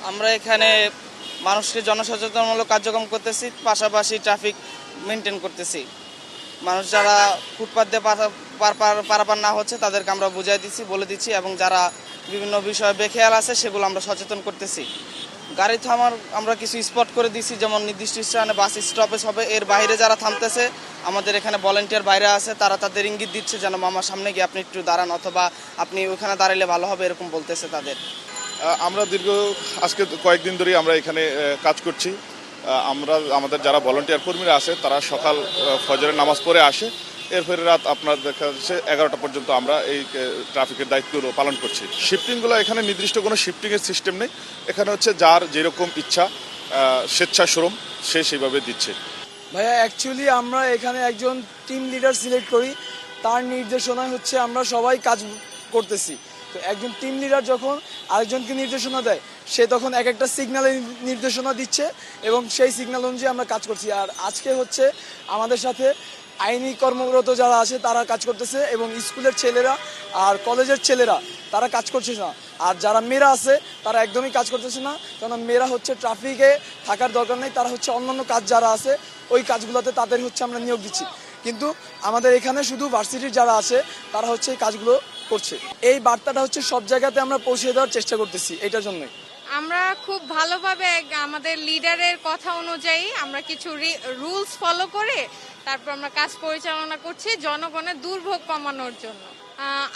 আমরা এখানে মানুষকে জনসচেতনমূলক কার্যক্রম করতেছি, পাশাপাশি ট্রাফিক মেনটেন করতেছি। মানুষ যারা ফুটপাত দিয়ে পারাপার না হচ্ছে তাদেরকে আমরা বুঝাই দিচ্ছি, বলে দিচ্ছি, এবং যারা বিভিন্ন বিষয়ে বেখেয়াল আছে সেগুলো আমরা সচেতন করতেছি। গাড়ি থামার আমরা কিছু স্পট করে দিচ্ছি, যেমন নির্দিষ্ট স্থানে বাস স্টপেজ হবে, এর বাইরে যারা থামতেছে আমাদের এখানে ভলান্টিয়ার বাইরে আছে, তারা তাদের ইঙ্গিত দিচ্ছে যেন মামার সামনে গিয়ে আপনি একটু দাঁড়ান, অথবা আপনি ওখানে দাঁড়ালে ভালো হবে, এরকম বলতেছে তাদের। আমরা আজকে কয়েকদিন ধরেই আমরা এখানে কাজ করছি। আমরা আমাদের যারা ভলান্টিয়ার কর্মীরা আছে তারা সকাল ফজরের নামাজ পড়ে আসে, এরপরে রাত আপনার দেখা যাচ্ছে 11টা পর্যন্ত আমরা এই ট্রাফিকের দায়িত্বগুলো পালন করছি। শিফটিংগুলো এখানে নির্দিষ্ট কোনো শিফটিংয়ের সিস্টেম নেই, এখানে হচ্ছে যার যেরকম ইচ্ছা স্বেচ্ছাশ্রম সে সেইভাবে দিচ্ছে। ভাইয়া অ্যাকচুয়ালি আমরা এখানে একজন টিম লিডার সিলেক্ট করি, তার নির্দেশনায় হচ্ছে আমরা সবাই কাজ করতেছি। তো একজন টিম লিডার যখন আরেকজনকে নির্দেশনা দেয়, সে তখন এক একটা সিগন্যালে নির্দেশনা দিচ্ছে এবং সেই সিগন্যাল অনুযায়ী আমরা কাজ করছি। আর আজকে হচ্ছে আমাদের সাথে আইনি কর্মরত যারা আছে তারা কাজ করতেছে, এবং স্কুলের ছেলেরা আর কলেজের ছেলেরা তারা কাজ করছে না। আর যারা মেয়েরা আছে তারা একদমই কাজ করতেছে না, কারণ মেয়েরা হচ্ছে ট্রাফিকে থাকার দরকার নেই, তারা হচ্ছে অন্যান্য কাজ যারা আছে ওই কাজগুলোতে তাদের হচ্ছে আমরা নিয়োগ দিচ্ছি। কিন্তু আমাদের এখানে শুধু ভার্সিটির যারা আছে তারা হচ্ছে এই কাজগুলো করছে। এই বার্তাটা হচ্ছে সব জায়গাতে আমরা পৌঁছে দেওয়ার চেষ্টা করতেছি, এটার জন্যই। আমরা খুব ভালোভাবে আমাদের লিডারের কথা অনুযায়ী আমরা কিছু রুলস ফলো করে তারপর আমরা কাজ পরিচালনা করছি জনগণের দুর্ভোগ কমানোর জন্য।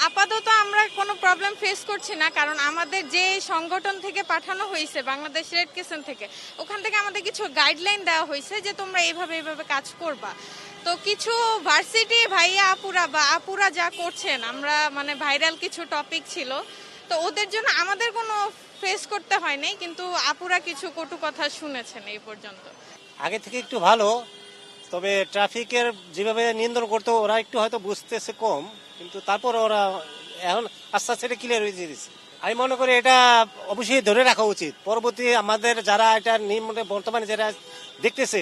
আপাতত আমরা কোনো প্রবলেম ফেস করছি না, কারণ আমাদের যে সংগঠন থেকে পাঠানো হয়েছে বাংলাদেশ রেড ক্রিসেন্ট থেকে, ওখান থেকে আমাদের কিছু গাইডলাইন দেওয়া হয়েছে যে তোমরা এইভাবে কাজ করবা। তো কিছু ভার্সিটি ভাইয়া আপুরা যা করছেন, আমরা মানে ভাইরাল কিছু টপিক ছিল, তো ওদের জন্য আমাদের কোনো ফেস করতে হয় নাই, কিন্তু আপুরা কিছু কটু কথা শুনেছেন এই পর্যন্ত। আগে থেকে একটু ভালো, তবে ট্রাফিকের যেভাবে নিয়ন্ত্রণ করতে ওরা একটু হয়তো বুঝতেছে কম, কিন্তু তারপর ওরা এখন আস্তে আস্তে এটা ক্লিয়ার হয়ে দিয়েছে। আমি মনে করি এটা অবশ্যই ধরে রাখা উচিত। পরবর্তী আমাদের যারা এটা নিয়মটা বর্তমানে যারা দেখতেছে,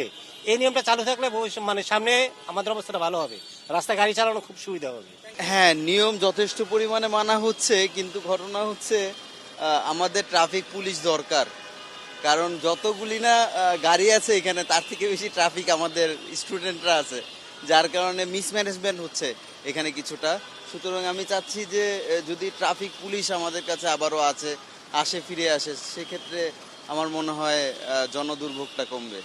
এই নিয়মটা চালু থাকলে মানে সামনে আমাদের অবস্থাটা ভালো হবে, রাস্তায় গাড়ি চালানো খুব সুবিধা হবে। হ্যাঁ, নিয়ম যথেষ্ট পরিমাণে মানা হচ্ছে, কিন্তু ঘটনা হচ্ছে আমাদের ট্রাফিক পুলিশ দরকার। কারণ যতগুলি না গাড়ি আছে এখানে, তার থেকে বেশি ট্রাফিক আমাদের স্টুডেন্টরা আছে, যার কারণে মিসম্যানেজমেন্ট হচ্ছে এখানে কিছুটা। সুতরাং আমি চাচ্ছি যে যদি ট্রাফিক পুলিশ আমাদের কাছে আবারও ফিরে আসে, সেক্ষেত্রে আমার মনে হয় জনদুর্ভোগটা কমবে।